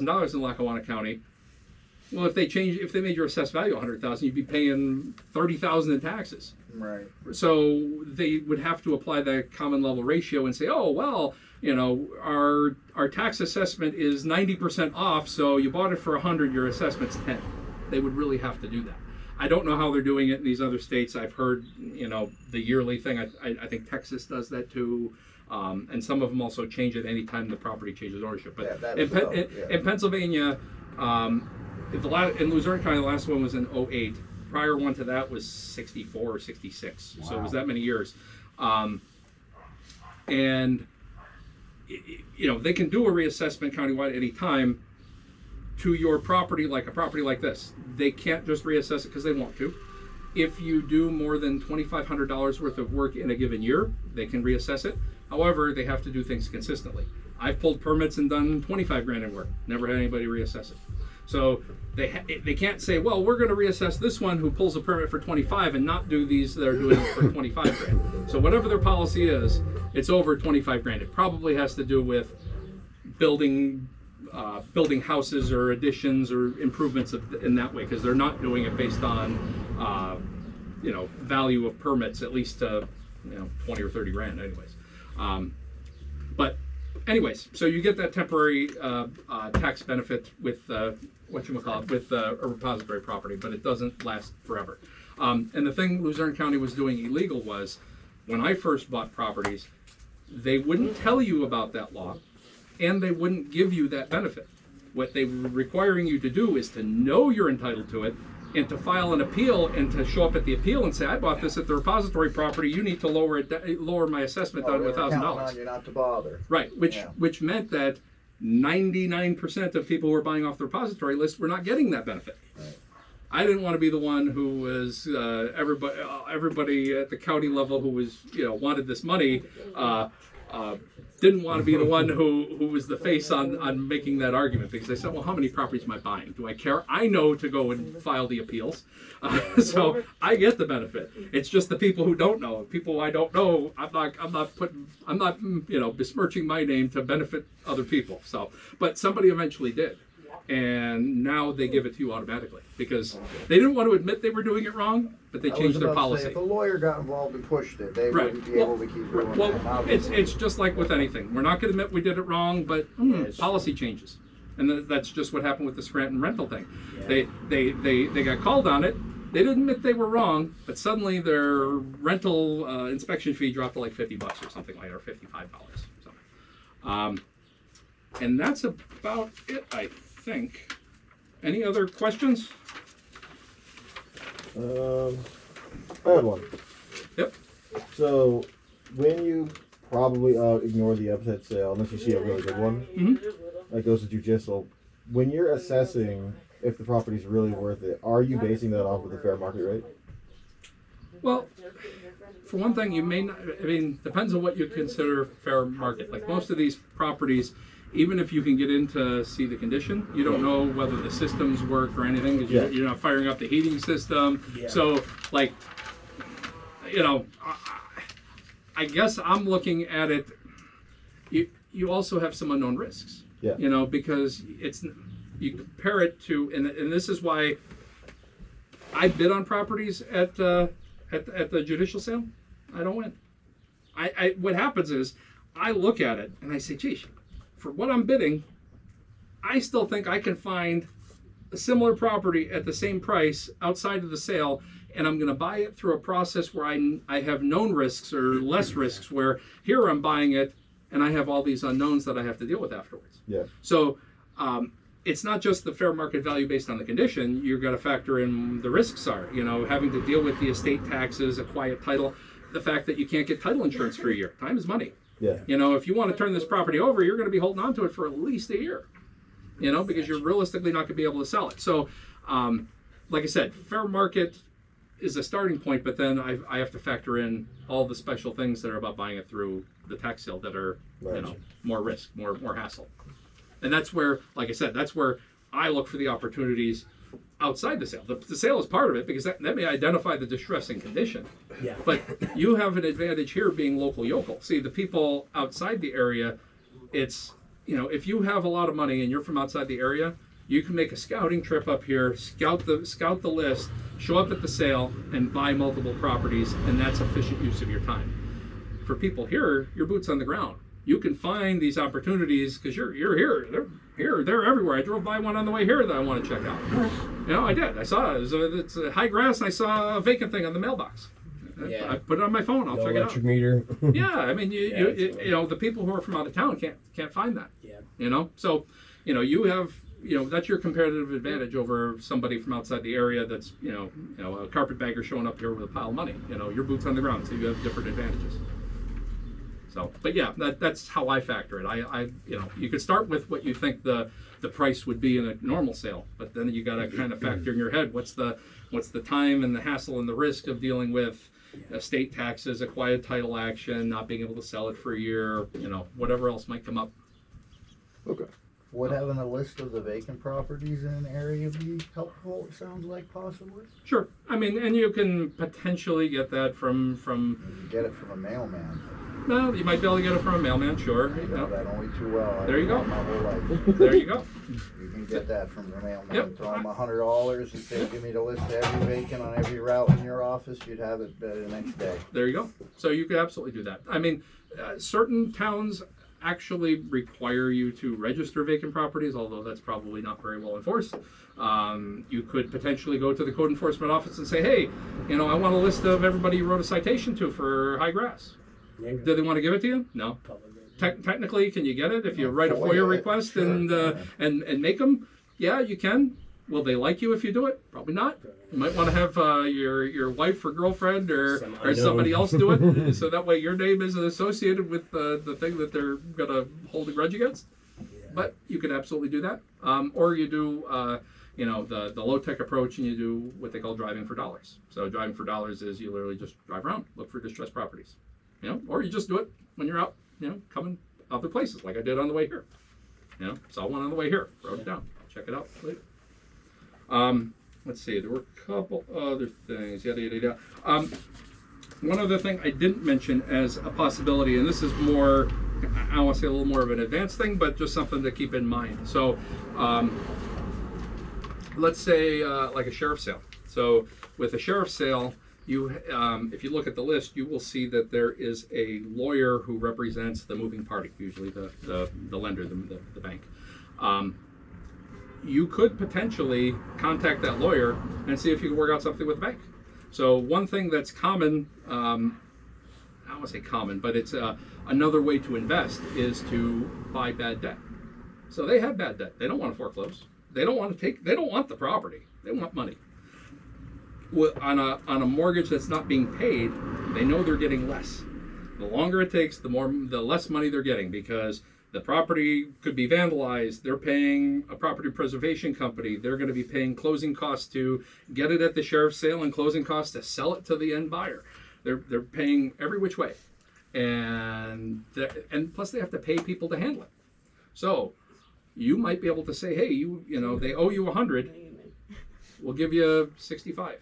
$100,000 in Lackawanna County. Well, if they made your assessed value $100,000, you'd be paying $30,000 in taxes. Right. So they would have to apply the common level ratio and say, oh well, our tax assessment is 90% off, so you bought it for 100, your assessment's 10. They would really have to do that. I don't know how they're doing it in these other states. I've heard, the yearly thing. I think Texas does that too. And some of them also change it anytime the property changes ownership. But in Pennsylvania, in Luzerne County, the last one was in 08. Prior one to that was 64 or 66. Wow. So it was that many years. And they can do a reassessment countywide at any time to your property, like a property like this. They can't just reassess it because they want to. If you do more than $2,500 worth of work in a given year, they can reassess it. However, they have to do things consistently. I've pulled permits and done 25 grand in work. Never had anybody reassess it. So they can't say, well, we're going to reassess this one who pulls a permit for 25 and not do these that are doing it for 25 grand. So whatever their policy is, it's over 25 grand. It probably has to do with building houses or additions or improvements in that way, because they're not doing it based on value of permits, at least 20 or 30 grand anyways. But anyways, so you get that temporary tax benefit with with a repository property, but it doesn't last forever. And the thing Luzerne County was doing illegal was, when I first bought properties, they wouldn't tell you about that law, and they wouldn't give you that benefit. What they were requiring you to do is to know you're entitled to it, and to file an appeal, and to show up at the appeal and say, I bought this at the repository property, you need to lower my assessment down to $1,000. You're not to bother. Right, which meant that 99% of people who were buying off the repository list were not getting that benefit. Right. I didn't want to be the one who was everybody at the county level who was wanted this money. Didn't want to be the one who was the face on making that argument, because they said, well, how many properties am I buying? Do I care? I know to go and file the appeals. So I get the benefit. It's just the people who don't know. People I don't know, I'm not besmirching my name to benefit other people. So, but somebody eventually did. And now they give it to you automatically, because they didn't want to admit they were doing it wrong, but they changed their policy. If a lawyer got involved and pushed it, they wouldn't be able to keep doing that. Well, it's just like with anything. We're not going to admit we did it wrong, but policy changes. And that's just what happened with the Scranton rental thing. Yeah. They got called on it. They didn't admit they were wrong, but suddenly their rental inspection fee dropped to like $50 or something like that, or $55. So, and that's about it, I think. Any other questions? I had one. Yep. So, when you probably ignore the upset sale, unless you see a really good one, that goes to judicial, when you're assessing if the property's really worth it, are you basing that off of the fair market rate? Well, for one thing, you may not, depends on what you consider fair market. Like most of these properties, even if you can get in to see the condition, you don't know whether the systems work or anything, because you're not firing up the heating system. Yeah. So, like, I guess I'm looking at it, you also have some unknown risks. Yeah. Because you compare it to, and this is why I bid on properties at the judicial sale. I don't win. What happens is I look at it and I say, geez, for what I'm bidding, I still think I can find a similar property at the same price outside of the sale, and I'm going to buy it through a process where I have known risks or less risks, where here I'm buying it and I have all these unknowns that I have to deal with afterwards. Yeah. So it's not just the fair market value based on the condition. You've got to factor in the risks are, having to deal with the estate taxes, a quiet title, the fact that you can't get title insurance for a year. Time is money. Yeah. If you want to turn this property over, you're going to be holding on to it for at least a year, because you're realistically not going to be able to sell it. So, like I said, fair market is a starting point, but then I have to factor in all the special things that are about buying it through the tax sale that are, more risk, more hassle. And that's where, like I said, that's where I look for the opportunities outside the sale. The sale is part of it, because that may identify the distressing condition. Yeah. But you have an advantage here being local yokel. See, the people outside the area, it's, if you have a lot of money and you're from outside the area, you can make a scouting trip up here, scout the list, show up at the sale, and buy multiple properties, and that's efficient use of your time. For people here, your boots on the ground. You can find these opportunities because you're here. They're everywhere. I drove by one on the way here that I want to check out. I did. I saw it. It's a high grass, and I saw a vacant thing on the mailbox. I put it on my phone. I'll check it out. Electric meter. Yeah, I mean, the people who are from out of town can't find that. Yeah. So, you have, that's your competitive advantage over somebody from outside the area that's, a carpetbagger showing up here with a pile of money. Your boots on the ground, so you have different advantages. So, but yeah, that's how I factor it. You could start with what you think the price would be in a normal sale, but then you got to kind of factor in your head what's the time and the hassle and the risk of dealing with estate taxes, a quiet title action, not being able to sell it for a year, whatever else might come up. Okay. Would having a list of the vacant properties in an area be helpful, it sounds like, possibly? Sure. I mean, and you can potentially get that from You get it from a mailman. well, you might be able to get it from a mailman, sure. I know that only too well. There you go. My whole life. There you go. You can get that from the mailman. Yep. Throw him $100 and say, give me the list of every vacant on every route in your office. You'd have it the next day. There you go. So you could absolutely do that. I mean, certain towns actually require you to register vacant properties, although that's probably not very well enforced. You could potentially go to the code enforcement office and say, hey, I want a list of everybody you wrote a citation to for high grass. Do they want to give it to you? No. Technically, can you get it if you write a FOIA request and make them? Yeah, you can. Will they like you if you do it? Probably not. You might want to have your wife or girlfriend or somebody else do it, so that way your name isn't associated with the thing that they're gonna hold a grudge against. Yeah. But you could absolutely do that, or you do the low tech approach and you do what they call driving for dollars. So driving for dollars is you literally just drive around, look for distressed properties, or you just do it when you're out, coming other places like I did on the way here. Saw one on the way here, wrote it down, check it out later. Let's see, there were a couple other things, yada, yada, yada. One other thing I didn't mention as a possibility, and this is more, I want to say a little more of an advanced thing, but just something to keep in mind. So, let's say like a sheriff's sale. So with a sheriff's sale, if you look at the list, you will see that there is a lawyer who represents the moving party, usually the lender, the bank. You could potentially contact that lawyer and see if you can work out something with the bank. So one thing that's common, I don't want to say common, but it's another way to invest is to buy bad debt. So they have bad debt. They don't want to foreclose. They don't want the property. They want money. On a mortgage that's not being paid, they know they're getting less. The longer it takes, the less money they're getting, because the property could be vandalized. They're paying a property preservation company. They're going to be paying closing costs to get it at the sheriff's sale and closing costs to sell it to the end buyer. They're paying every which way, and plus they have to pay people to handle it. So you might be able to say, hey, they owe you 100. We'll give you 65.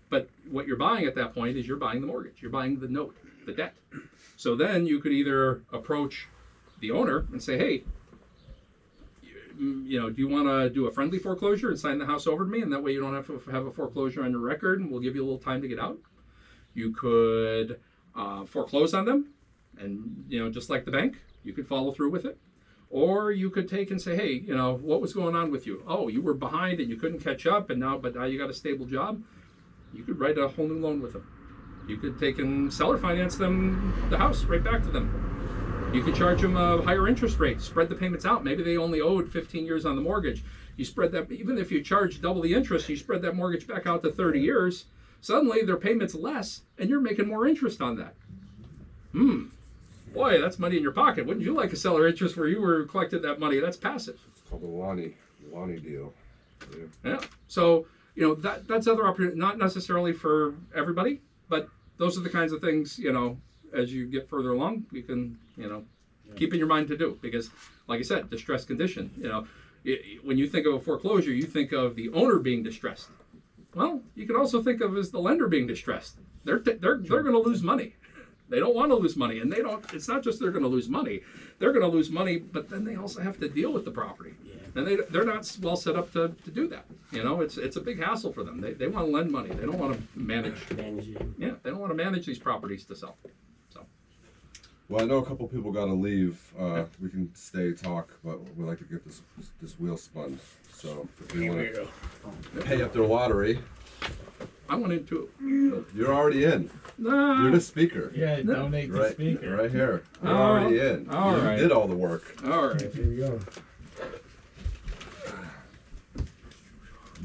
But what you're buying at that point is you're buying the mortgage. You're buying the note, the debt. So then you could either approach the owner and say, hey, do you want to do a friendly foreclosure and sign the house over to me, and that way you don't have to have a foreclosure on your record, and we'll give you a little time to get out. You could foreclose on them, and just like the bank, you could follow through with it. Or you could take and say, hey, what was going on with you? Oh, you were behind and you couldn't catch up, but now you got a stable job. You could write a whole new loan with them. You could take and seller finance them the house right back to them. You could charge them a higher interest rate, spread the payments out. Maybe they only owed 15 years on the mortgage. You spread that, even if you charge double the interest, you spread that mortgage back out to 30 years. Suddenly their payment's less and you're making more interest on that. Boy, that's money in your pocket. Wouldn't you like a seller interest where you were collecting that money? That's passive. It's called the Lonnie deal. Yeah. So, that's other opportunity, not necessarily for everybody, but those are the kinds of things, as you get further along, you can, keep in your mind to do. Because, like I said, distressed condition, when you think of a foreclosure, you think of the owner being distressed. Well, you can also think of as the lender being distressed. They're going to lose money. They don't want to lose money, and they don't. It's not just they're going to lose money; they're going to lose money, but then they also have to deal with the property, and they're not well set up to do that. You know, it's a big hassle for them. They want to lend money. They don't want to manage. Yeah, they don't want to manage these properties to sell. So. Well, I know a couple people got to leave. We can stay talk, but we'd like to get this wheel spun. So if we want to pay up their lottery, I went into. you're already in. Nah. You're the speaker. Yeah, donate the speaker. Right here. You're Oh, already in. all You right. did all the work. All right. Here we go.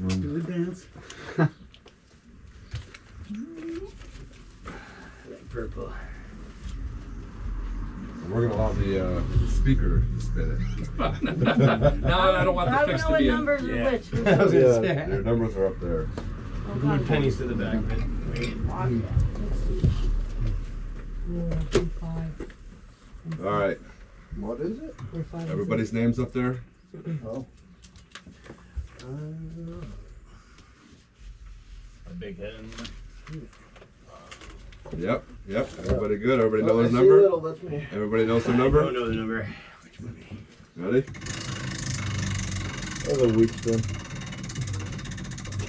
Do the dance. Purple. We're gonna allow the speaker to spin it. No, I don't want I the don't fix know to what be in. numbers are Yeah. which. I was gonna Yeah. say. Your numbers are up there. Oh, Put God. pennies to the back of it. All right. What is it? Everybody's names up there. Oh. A big head in there. Yep. Everybody good. Everybody Oh, know I his see number. little, that's me. Everybody knows their I don't number. know the number. Which money? Ready? That was a weak spin.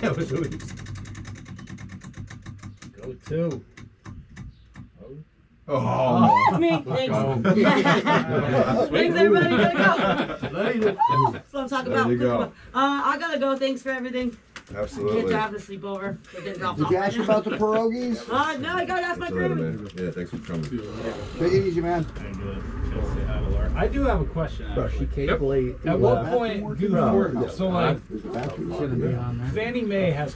That was a week. Go two. Oh. Me, thanks. Oh. Thanks, everybody. Gotta go. Later. That's what I'm talking There about. you go. I gotta go. Thanks for everything. Kids Absolutely. are having a sleepover. They didn't drop Did you ask about the pierogies? No, I gotta ask my That's all right, grandma. man. Yeah, thanks for coming. Take it easy, man. I do have a question actually. Yep. At what point do the fork, so like Shouldn't be on there. Fannie Mae has